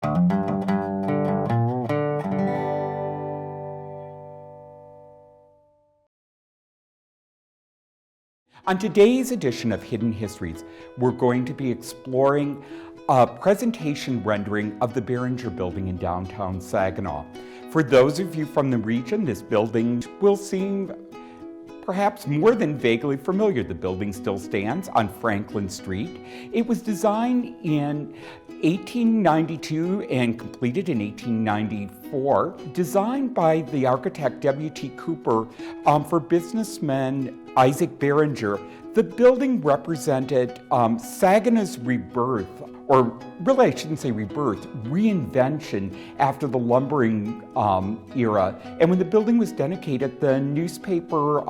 On today's edition of Hidden Histories, we're going to be exploring a presentation rendering of the Bearinger Building in downtown Saginaw. For those of you from the region, this building will seem perhaps more than vaguely familiar. The building still stands on Franklin Street. It was designed in 1892 and completed in 1894, designed by the architect W.T. Cooper for businessman Isaac Bearinger. The building represented Saginaw's rebirth, or really I shouldn't say rebirth, reinvention after the lumbering era. And when the building was dedicated, the newspaper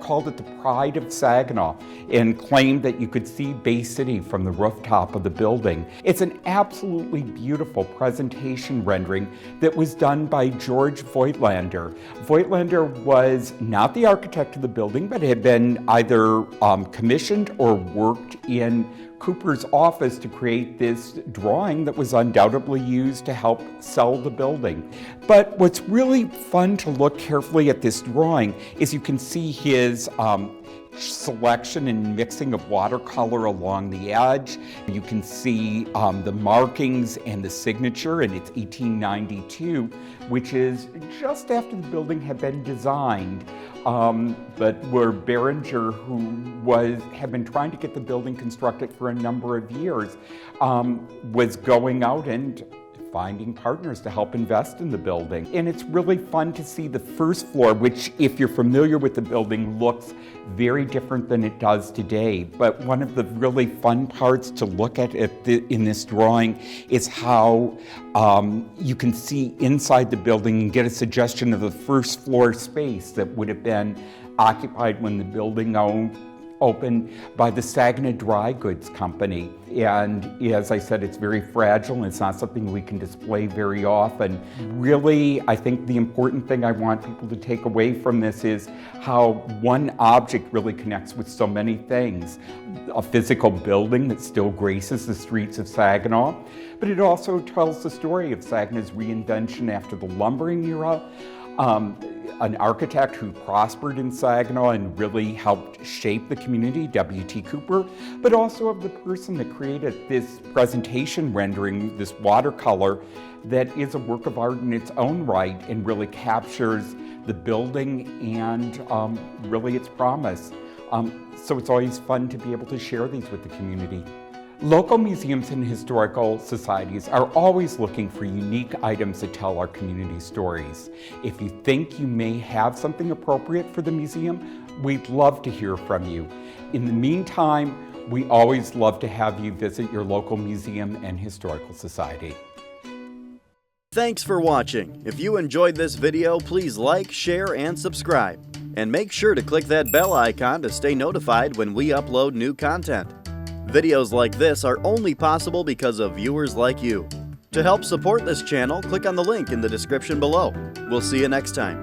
called it the Pride of Saginaw and claimed that you could see Bay City from the rooftop of the building. It's an absolutely beautiful presentation rendering that was done by George Voigtlander. Voigtlander was not the architect of the building, but had been either commissioned or worked in Cooper's office to create this drawing that was undoubtedly used to help sell the building. But what's really fun to look carefully at this drawing is you can see his selection and mixing of watercolor along the edge. You can see the markings and the signature, and it's 1892, which is just after the building had been designed. But where Bearinger, who had been trying to get the building constructed for a number of years, was going out and finding partners to help invest in the building. And it's really fun to see the first floor, which, if you're familiar with the building, looks very different than it does today. But one of the really fun parts to look at in this drawing is how you can see inside the building and get a suggestion of the first floor space that would have been occupied when the building opened by the Saginaw Dry Goods Company. And as I said, it's very fragile and it's not something we can display very often. Really, I think the important thing I want people to take away from this is how one object really connects with so many things. A physical building that still graces the streets of Saginaw, but it also tells the story of Saginaw's reinvention after the lumbering era. An architect who prospered in Saginaw and really helped shape the community, W.T. Cooper, but also of the person that created this presentation rendering, this watercolor that is a work of art in its own right and really captures the building and really its promise. So it's always fun to be able to share these with the community. Local museums and historical societies are always looking for unique items that tell our community stories. If you think you may have something appropriate for the museum, we'd love to hear from you. In the meantime, we always love to have you visit your local museum and historical society. Thanks for watching. If you enjoyed this video, please like, share, and subscribe. And make sure to click that bell icon to stay notified when we upload new content. Videos like this are only possible because of viewers like you. To help support this channel, click on the link in the description below. We'll see you next time.